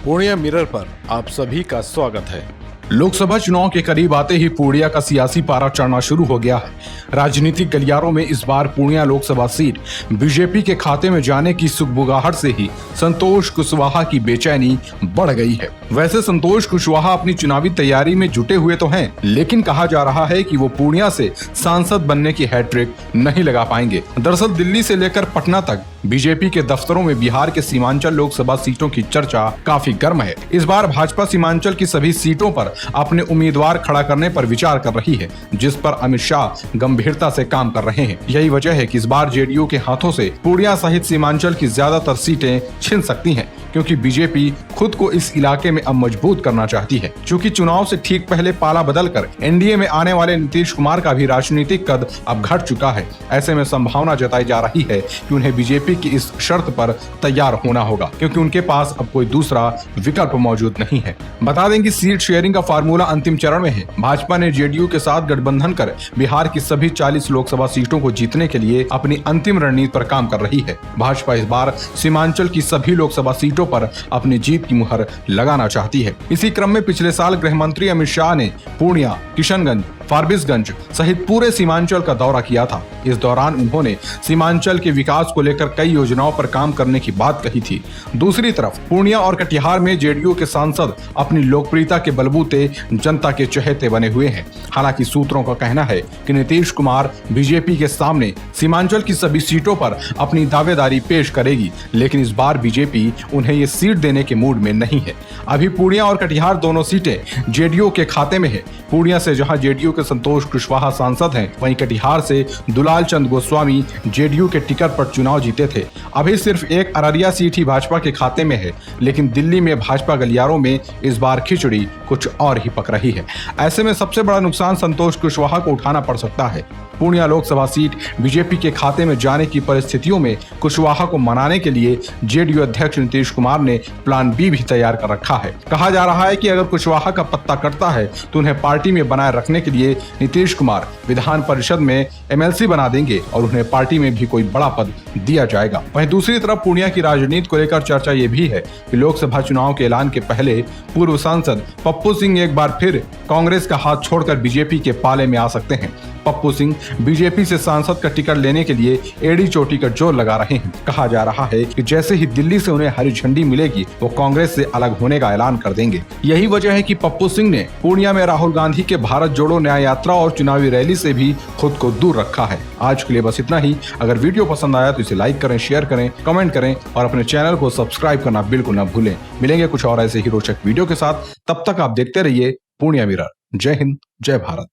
Purnia mirror पर आप सभी का स्वागत है। लोकसभा चुनाव के करीब आते ही पूर्णिया का सियासी पारा चढ़ना शुरू हो गया है। राजनीतिक गलियारों में इस बार पूर्णिया लोकसभा सीट बीजेपी के खाते में जाने की सुगबुगाहट से ही संतोष कुशवाहा की बेचैनी बढ़ गई है। वैसे संतोष कुशवाहा अपनी चुनावी तैयारी में जुटे हुए तो हैं, लेकिन कहा जा रहा है कि वो पूर्णिया से सांसद बनने की हैट्रिक नहीं लगा पाएंगे। दरअसल दिल्ली से लेकर पटना तक बीजेपी के दफ्तरों में बिहार के सीमांचल लोकसभा सीटों की चर्चा काफी गर्म है। इस बार भाजपा सीमांचल की सभी सीटों पर अपने उम्मीदवार खड़ा करने पर विचार कर रही है, जिस पर अमित शाह गंभीरता से काम कर रहे हैं। यही वजह है कि इस बार जेडीयू के हाथों से पूर्णिया सहित सीमांचल की ज्यादातर सीटें छिन सकती हैं, क्योंकि बीजेपी खुद को इस इलाके में अब मजबूत करना चाहती है। चूंकि चुनाव से ठीक पहले पाला बदलकर एनडीए में आने वाले नीतीश कुमार का भी राजनीतिक कद अब घट चुका है, ऐसे में संभावना जताई जा रही है कि उन्हें बीजेपी की इस शर्त पर तैयार होना होगा, क्योंकि उनके पास अब कोई दूसरा विकल्प मौजूद नहीं है। बता दें कि सीट शेयरिंग का फार्मूला अंतिम चरण में है। भाजपा ने जेडीयू के साथ गठबंधन कर बिहार की सभी 40 लोकसभा सीटों को जीतने के लिए अपनी अंतिम रणनीति पर काम कर रही है। भाजपा इस बार सीमांचल की सभी लोकसभा सीटों पर अपनी जीत की मुहर लगाना चाहती है। इसी क्रम में पिछले साल गृह मंत्री अमित शाह ने पूर्णिया, किशनगंज, फारबिसगंज सहित पूरे सीमांचल का दौरा किया था। इस दौरान उन्होंने सीमांचल के विकास को लेकर कई योजनाओं पर काम करने की बात कही थी। दूसरी तरफ पूर्णिया और कटिहार में जेडीयू के सांसद अपनी लोकप्रियता के बलबूते जनता के चहेते बने हुए हैं। हालांकि सूत्रों का कहना है कि नीतीश कुमार बीजेपी के सामने सीमांचल की सभी सीटों पर अपनी दावेदारी पेश करेगी, लेकिन इस बार बीजेपी उन्हें ये सीट देने के मूड में नहीं है। अभी पूर्णिया और कटिहार दोनों सीटें जेडीयू के खाते में है। पूर्णिया से जहां जेडीयू के संतोष कुशवाहा सांसद हैं, वहीं कटिहार से दुलाल चंद गोस्वामी जेडीयू के टिकट पर चुनाव जीते थे। अभी सिर्फ एक अररिया सीट ही भाजपा के खाते में है, लेकिन दिल्ली में भाजपा गलियारों में इस बार खिचड़ी कुछ और ही पक रही है। ऐसे में सबसे बड़ा नुकसान संतोष कुशवाहा को उठाना पड़ सकता है। पूर्णिया लोकसभा सीट बीजेपी के खाते में जाने की परिस्थितियों में कुशवाहा को मनाने के लिए जेडीयू अध्यक्ष नीतीश कुमार ने प्लान बी भी तैयार कर रखा है। कहा जा रहा है कि अगर कुशवाहा का पत्ता कटता है तो उन्हें पार्टी में बनाए रखने के लिए नीतीश कुमार विधान परिषद में एमएलसी बना देंगे और उन्हें पार्टी में भी कोई बड़ा पद दिया जाएगा। वहीं दूसरी तरफ पूर्णिया की राजनीति को लेकर चर्चा ये भी है कि लोकसभा चुनाव के ऐलान के पहले पूर्व सांसद पप्पू सिंह एक बार फिर कांग्रेस का हाथ छोड़कर बीजेपी के पाले में आ सकते हैं। पप्पू सिंह बीजेपी से सांसद का टिकट लेने के लिए एड़ी चोटी का जोर लगा रहे हैं। कहा जा रहा है कि जैसे ही दिल्ली से उन्हें हरी झंडी मिलेगी, वो कांग्रेस से अलग होने का ऐलान कर देंगे। यही वजह है कि पप्पू सिंह ने पूर्णिया में राहुल गांधी के भारत जोड़ो न्याय यात्रा और चुनावी रैली से भी खुद को दूर रखा है। आज के लिए बस इतना ही। अगर वीडियो पसंद आया तो इसे लाइक करें, शेयर करें, कमेंट करें और अपने चैनल को सब्सक्राइब करना बिल्कुल न भूलें। मिलेंगे कुछ और ऐसे ही रोचक वीडियो के साथ। तब तक आप देखते रहिए पूर्णिया मिरर। जय हिंद, जय भारत।